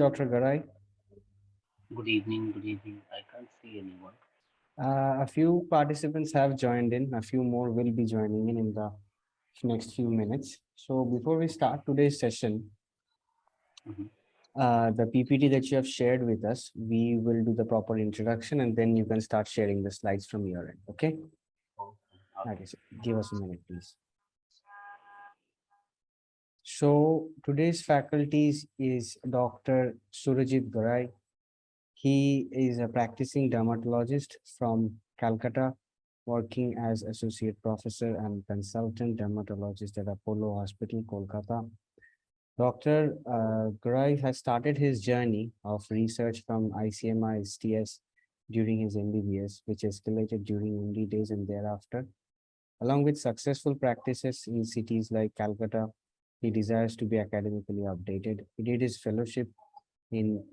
Dr. Garai. Good evening, good evening. I can't see anyone. A few participants have joined in. A few more will be joining in the next few minutes. So before we start today's session, Mhm. the PPT that you have shared with us, we will do the proper introduction and then you can start sharing the slides from your end. Okay? Okay, so give us a minute, please. So today's faculties is Dr. Surajit Garai. He is a practicing dermatologist from Calcutta, working as associate professor and consultant dermatologist at Apollo Hospital, Kolkata. Dr. Garai has started his journey of research from ICMR STS during his MBBS, which escalated during MD days and thereafter. Along with successful practices in cities like Calcutta, he desires to be academically updated. He did his fellowship in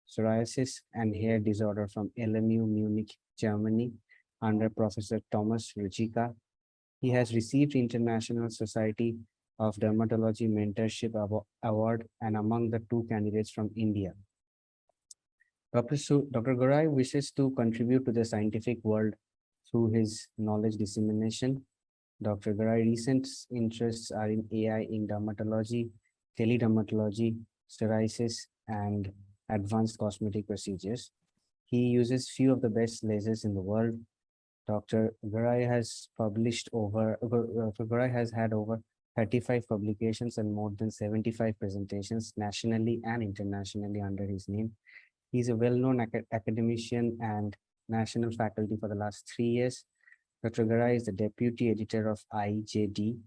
psoriasis and hair disorder from LMU Munich, Germany, under Professor Thomas Rujika. He has received International Society of Dermatology Mentorship Award and among the two candidates from India. Dr. Garai wishes to contribute to the scientific world through his knowledge dissemination. Dr. Garai recent interests are in AI in dermatology, teledermatology, psoriasis, and advanced cosmetic procedures. He uses few of the best lasers in the world. Dr. Garai has published Dr. Garai has had over 35 publications and more than 75 presentations nationally and internationally under his name. He's a well-known academician and national faculty for the last 3 years. Dr. Garai is the deputy editor of IJD.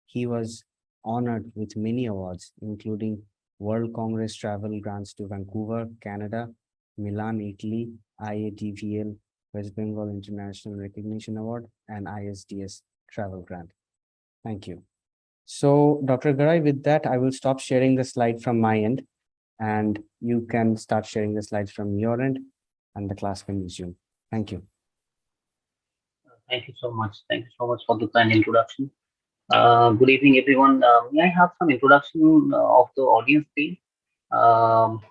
He was honored with many awards, including World Congress Travel Grants to Vancouver, Canada, Milan, Italy, IADVL, West Bengal International Recognition Award, and ISDS Travel Grant. Thank you. So, Dr. Garai, with that, I will stop sharing the slide from my end, and you can start sharing the slides from your end, and the class can resume. Thank you. Thank you so much. Thank you so much for the kind introduction. Good evening, everyone. May I have some introduction of the audience, please? Um,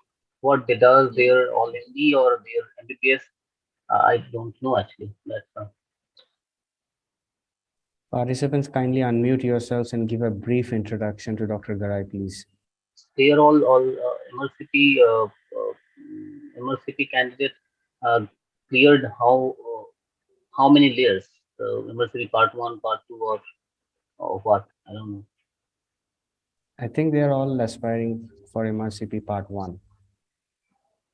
what they does their all-MD or their MBBS? I don't know actually. Participants, kindly unmute yourselves and give a brief introduction to Dr. Garai, please. They are all MRCP candidate cleared how many layers? MRCP part one, part two, or what? I don't know. I think they are all aspiring for MRCP Part 1.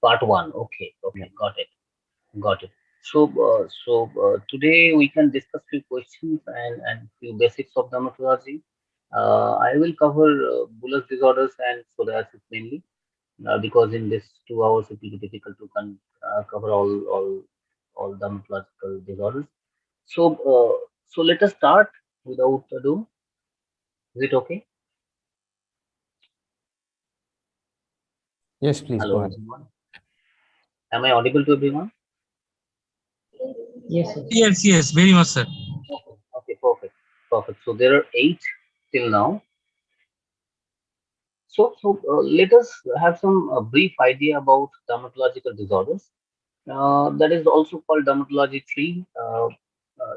Part one. Okay. Yeah. Okay. Got it. So today we can discuss few questions and few basics of dermatology. I will cover bullous disorders and psoriasis mainly, because in this 2 hours it will be difficult to cover all dermatological disorders. So let us start without ado. Is it okay? Yes, please go Hello, ahead. everyone. Am I audible to everyone? Yes, sir. Yes, very much, sir. Okay, okay, perfect. So there are 8 till now. So let us have some brief idea about dermatological disorders. That is also called dermatology tree.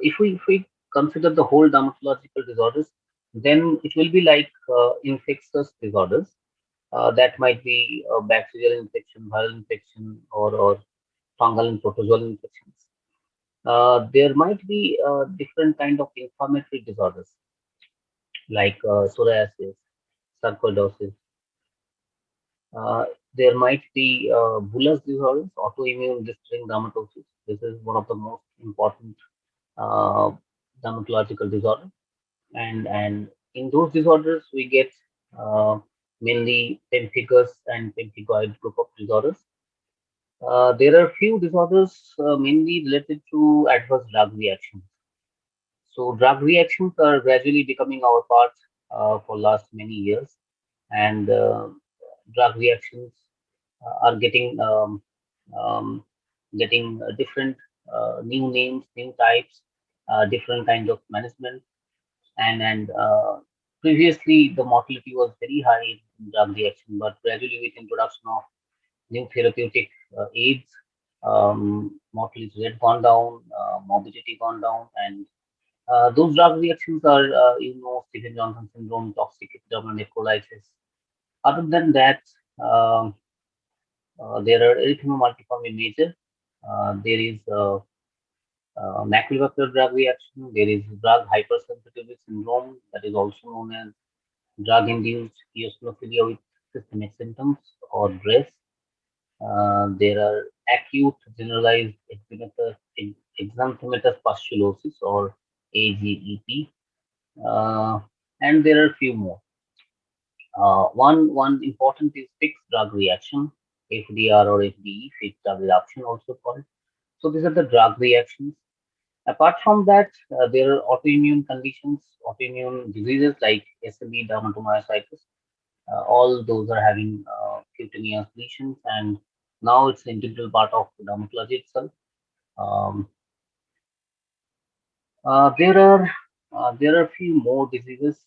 If we consider the whole dermatological disorders, then it will be like infectious disorders. That might be bacterial infection, viral infection, or fungal and protozoal infections. There might be different kind of inflammatory disorders like psoriasis, sarcoidosis. Uh, there might be bullous disorders, autoimmune blistering dermatosis. This is one of the most important uh, dermatological disorders, and in those disorders we get uh, mainly pemphigus and pemphigoid group of disorders. There are few disorders mainly related to adverse drug reactions. So drug reactions are gradually becoming our part for last many years, and drug reactions are um, getting different new names, new types, different kinds of management, and previously the mortality was very high in drug reaction, but gradually with introduction of new therapeutic aids, mortality rate gone down, morbidity gone down, and those drug reactions are, Stephen-Johnson syndrome, toxic epidermal necrolysis. Other than that, um, there are erythema multiforme major. There is macular drug reaction. There is drug hypersensitivity syndrome that is also known as drug-induced eosinophilia with systemic symptoms or DRESS. There are acute generalized exanthematous pustulosis or AGEP, uh, and there are a few more. One important is fixed drug reaction, FDR or FDE, fixed drug reaction also called. So these are the drug reactions. Apart from that, there are autoimmune conditions, autoimmune diseases like SLE, dermatomyositis. All those are having cutaneous lesions, and now it's an integral part of dermatology itself. Um, there are a few more diseases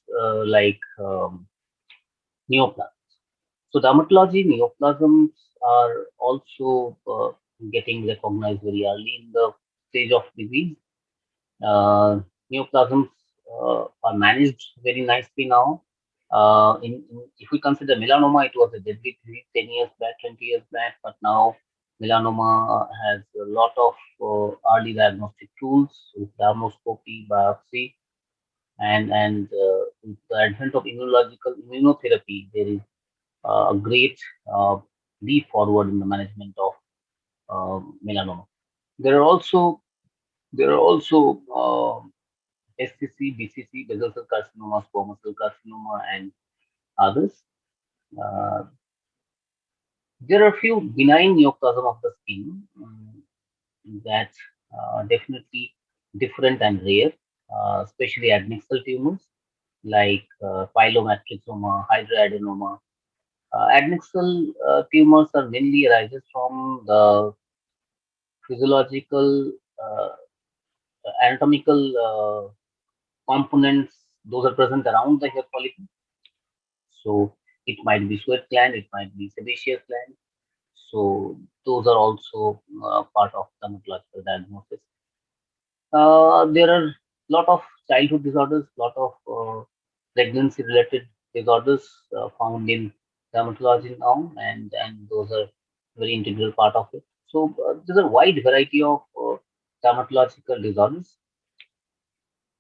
like neoplasms. So dermatology neoplasms are also getting recognized very early in the stage of disease. Uh, Neoplasms are managed very nicely now. If we consider melanoma, it was a deadly disease 10 years back, 20 years back, but now melanoma has a lot of early diagnostic tools with dermoscopy, biopsy, and with the advent of immunological immunotherapy, there is a great uh, leap forward in the management of melanoma. There are also SCC, BCC, basal cell carcinoma, squamous cell carcinoma, and others. Uh, there are a few benign neoplasm of the skin that definitely different and rare, especially adnexal tumors like pilomatrixoma, hydroadenoma. Adnexal tumors are mainly arises from the physiological, uh, anatomical components. Those are present around the hair follicle. So it might be sweat gland, it might be sebaceous gland. So those are also part of dermatological diagnosis. There are lot of childhood disorders, lot of pregnancy-related disorders found in dermatology now, and those are very integral part of it. So there's a wide variety of dermatological disorders.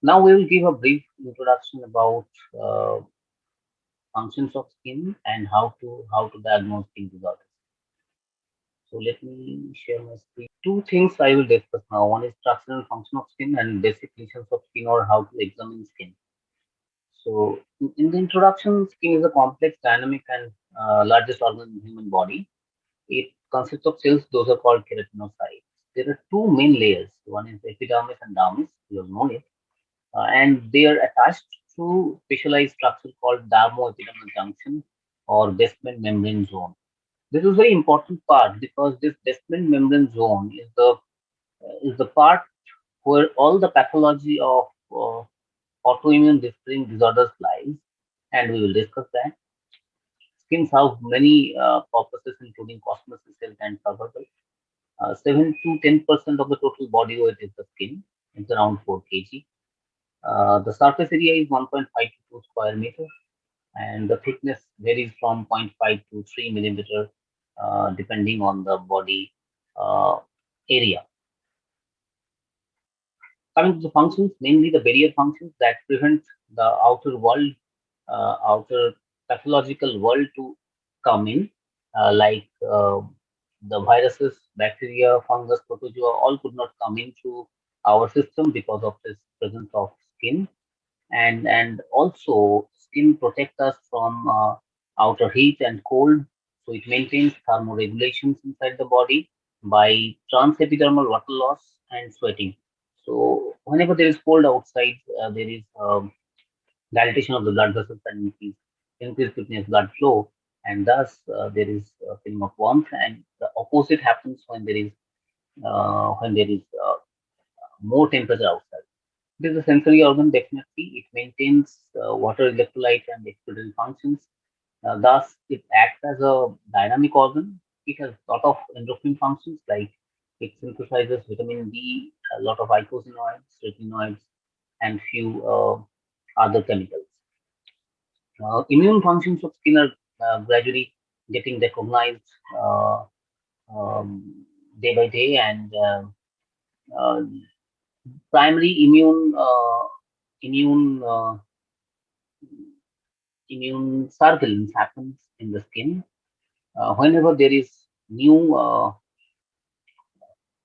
Now we will give a brief introduction about uh, functions of skin and how to diagnose skin disorders. So let me share my screen. Two things I will discuss now. One is structure and function of skin and basic lesions of skin or how to examine skin. So in the introduction, skin is a complex, dynamic, and largest organ in the human body. It consists of cells. Those are called keratinocytes. There are two main layers. One is epidermis and dermis. You all know it, and they are attached to specialized structure called dermoepidermal junction or basement membrane zone. This is very important part because this basement membrane zone is the part where all the pathology of autoimmune disorders lies, and we will discuss that. Skins have many purposes, including cosmesis, health, and survival. 7 to 10% of the total body weight is the skin. It's around 4 kg. The surface area is 1.5 to 2 square meter, and the thickness varies from zero point 0.5 to 3 millimeter, depending on the body uh, area. Coming to the functions, mainly the barrier functions that prevent the outer world, outer pathological world to come in, like the viruses, bacteria, fungus, protozoa, all could not come into our system because of this presence of skin. And also skin protect us from outer heat and cold, so it maintains thermoregulations inside the body by transepidermal water loss and sweating. So whenever there is cold outside, there is dilatation of the blood vessels and increased cutaneous blood flow, and thus there is a feeling of warmth. And the opposite happens when there is more temperature outside. It is a sensory organ, definitely. It maintains water electrolyte and expiratory functions. Thus, it acts as a dynamic organ. it has a lot of endocrine functions, like it synthesizes vitamin D, a lot of icosanoids, retinoids, and few other chemicals. Immune functions of skin are gradually getting recognized uh, um, day by day, and uh, primary immune immune surveillance happens in the skin whenever there is new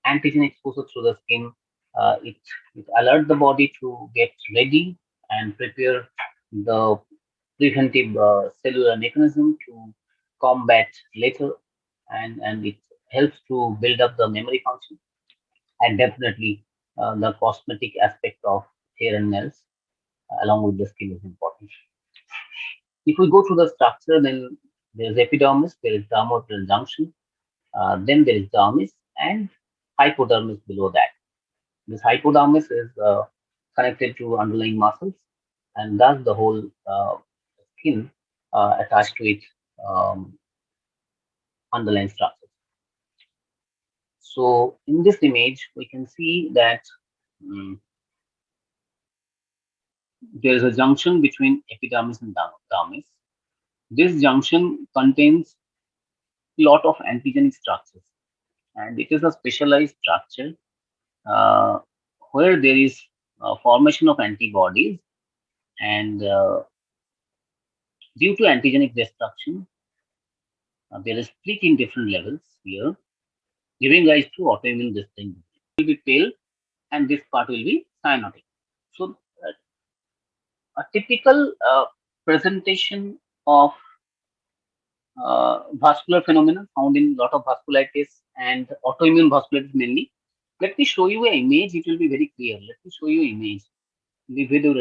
antigen exposure through the skin. It alerts the body to get ready and prepare the preventive cellular mechanism to combat later, and it helps to build up the memory function, and definitely the cosmetic aspect of hair and nails along with the skin is important. If we go through the structure, then there is epidermis, there is dermal junction, then there is dermis, and hypodermis below that. This hypodermis is connected to underlying muscles, and thus the whole skin attached to it um, underlying structure. So in this image, we can see that mm, there is a junction between epidermis and dermis. This junction contains a lot of antigenic structures, and it is a specialized structure uh, where there is formation of antibodies, and due to antigenic destruction, there is split in different levels here, giving rise to autoimmune distinct. It will be pale, and this part will be cyanotic. So, a typical presentation of vascular phenomena found in lot of vasculitis and autoimmune vasculitis mainly. Let me show you an image. It will be very clear. Let me show you an image. Livedo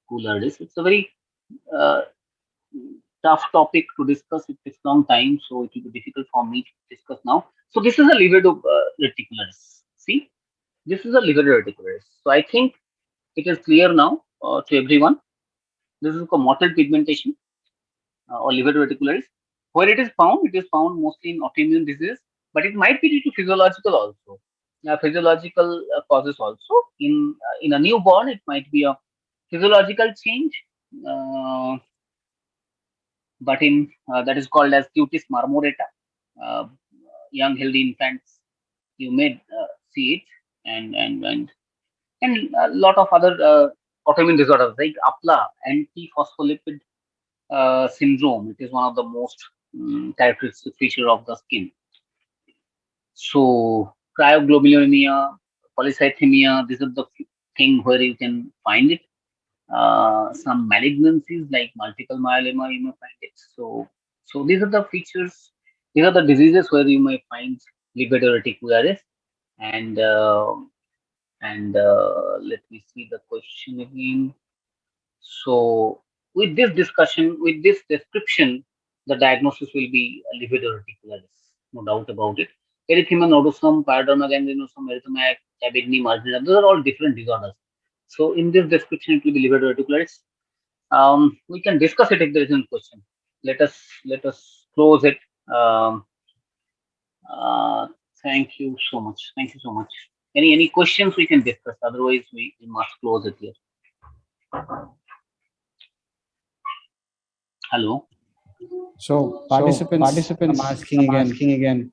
reticularis. It's a very uh, tough topic to discuss. It takes long time, so it will be difficult for me to discuss now. So this is a livedo reticularis. See, this is a livedo reticularis. So I think it is clear now to everyone. This is a mottled pigmentation or livedo reticularis. Where it is found mostly in autoimmune diseases, but it might be due to physiological also. Physiological causes also. In a newborn, it might be a physiological change, uh, but in that is called as cutis marmorata. Uh, Young healthy infants, you may see it, and a lot of other autoimmune disorders like APLA, antiphospholipid syndrome. It is one of the most characteristic feature of the skin. So cryoglobulinemia, polycythemia, these are the thing where you can find it. Some malignancies like multiple myeloma, you may find it. So these are the features. These are the diseases where you may find livedo reticularis. And let me see the question again. So with this discussion, with this description, the diagnosis will be livedo reticularis, no doubt about it. Erythema nodosum, pyoderma gangrenosum, erythema tabigni, marginal, those are all different disorders. So in this description, it will be livedo reticularis. We can discuss it if there is any question. Let us close it. Um, uh, Thank you so much. Thank you so much. Any questions we can discuss? Otherwise, we must close it here. Hello. So So participants, I'm asking again, again,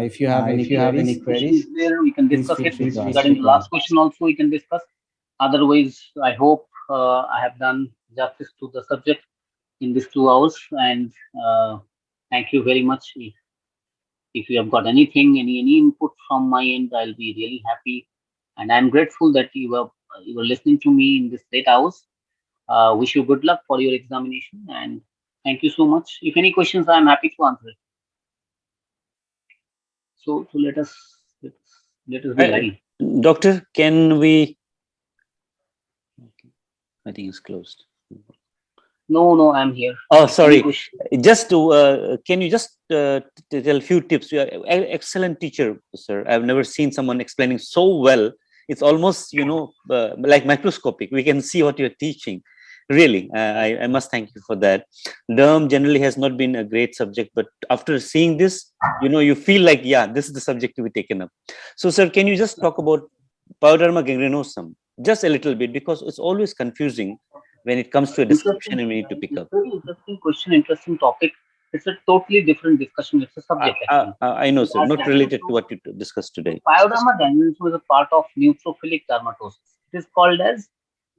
if you have any queries, Questions there, we can please discuss feel it. free to ask. Regarding the last question, also we can discuss. Otherwise, I hope I have done justice to the subject in these 2 hours. And thank you very much. If you have got anything, any input from my end, I'll be really happy. And I'm grateful that you were listening to me in this late hours. Wish you good luck for your examination, and thank you so much. If any questions, I'm happy to answer it. So let us be ready. Doctor, can we? I think it's closed. No, I'm here. Oh, sorry. Just to, can you just tell a few tips? You are an excellent teacher, sir. I've never seen someone explaining so well. It's almost, like microscopic. We can see what you're teaching. Really, I must thank you for that. Derm generally has not been a great subject, but after seeing this, you feel like, yeah, this is the subject to be taken up. So, sir, can you just talk about pyoderma gangrenosum just a little bit, because it's always confusing when it comes to a Interesting. description and we need to pick up. Very interesting question, interesting topic. It's a totally different discussion. It's a subject actually. I know, sir, As not referred related to to, what you discussed today. pyoderma gangrenosum is a part of neutrophilic dermatosis. It is called as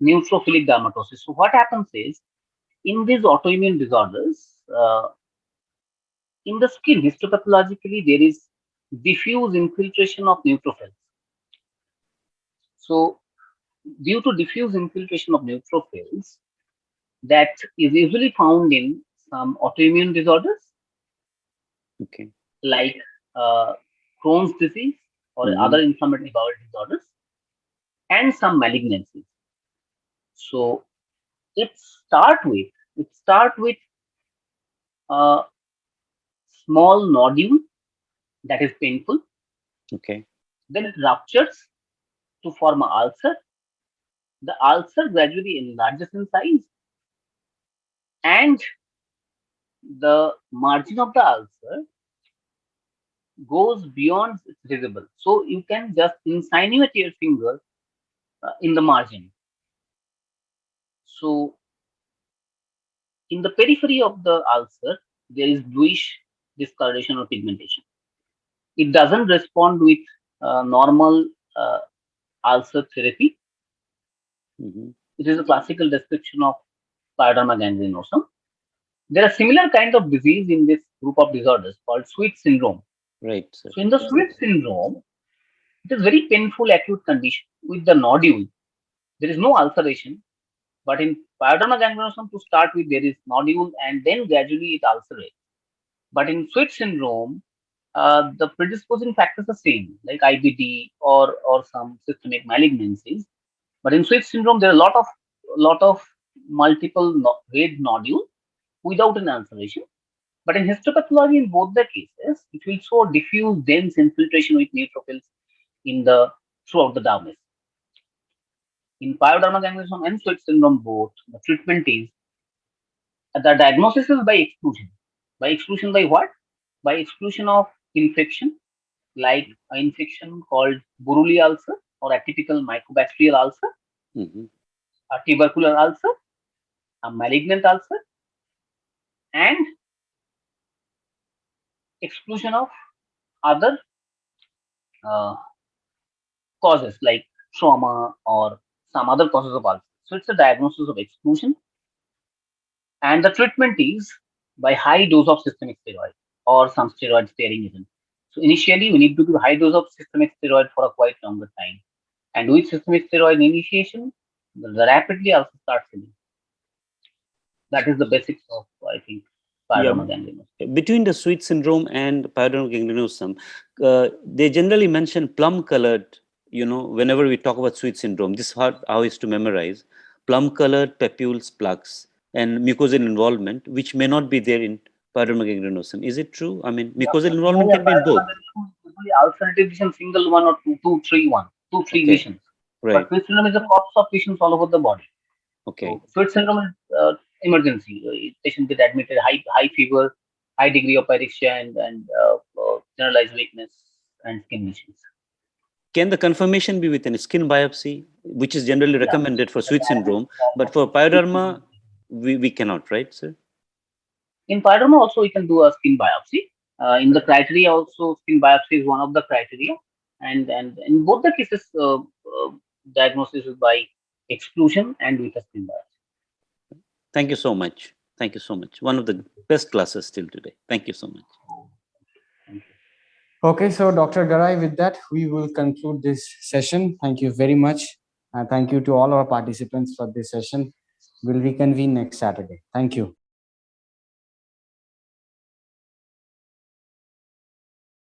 neutrophilic dermatosis. So what happens is, in these autoimmune disorders, in the skin, histopathologically, there is diffuse infiltration of neutrophils. So, due to diffuse infiltration of neutrophils, that is usually found in some autoimmune disorders Okay. like uh, Crohn's disease or other inflammatory bowel disorders, and some malignancies. So, it start with a small nodule that is painful. Okay. Then it ruptures to form an ulcer. The ulcer gradually enlarges in size, and the margin of the ulcer goes beyond its visible. So you can just insinuate your finger in the margin. So in the periphery of the ulcer, there is bluish discoloration or pigmentation. It doesn't respond with normal uh, ulcer therapy. It is a classical description of pyoderma gangrenosum. There are similar kind of disease in this group of disorders called sweet syndrome. Right, sir. So in the sweet syndrome, it is very painful acute condition with the nodule. There is no ulceration, but in pyoderma gangrenosum to start with, there is nodule and then gradually it ulcerates. But in sweet syndrome, the predisposing factors are same, like IBD or some systemic malignancies. But in sweet syndrome, there are a lot of multiple red nodule without an ulceration. But in histopathology, in both the cases, it will show diffuse, dense infiltration with neutrophils in the throughout the dermis. In pyoderma gangrenosum and sweat syndrome both, the treatment is the diagnosis is by exclusion. By exclusion by what? By exclusion of infection, like an infection called Buruli ulcer or atypical mycobacterial ulcer, a tubercular ulcer, a malignant ulcer, and exclusion of other uh, causes like trauma or some other causes of ulcer. So it's a diagnosis of exclusion, and the treatment is by high dose of systemic steroid or some steroid sparing agent. So initially, we need to do high dose of systemic steroid for a quite longer time, and with systemic steroid initiation, the rapidly also starts healing. That is the basics of, I think, Yeah. pyoderma gangrenosum. Between the sweet syndrome and pyoderma gangrenosum, they generally mention plum-colored. Whenever we talk about sweet syndrome, this is how is to memorize plum-colored papules, plaques, and mucosal involvement, which may not be there in pyoderma gangrenosum. Is it true? I mean, mucosal involvement Yeah, can be in pyoderma both. gangrenosum is usually ulcerative lesion, single one or two, three Okay. lesions. But Right. sweet syndrome is a corpus of lesions all over the body. Okay. So sweet syndrome is emergency. Patient get admitted, high fever, high degree of pyrexia, and generalized weakness and skin lesions. Can the confirmation be with a skin biopsy, which is generally Yeah. recommended for sweet syndrome, but for pyoderma, we cannot, right, sir? In pyoderma also we can do a skin biopsy. In the criteria also skin biopsy is one of the criteria, and in both the cases diagnosis is by exclusion and with a skin biopsy. Thank you so much. Thank you so much. One of the best classes still today. Thank you so much. Okay, so Dr. Garai, with that, we will conclude this session. Thank you very much. And thank you to all our participants for this session. We'll reconvene next Saturday. Thank you.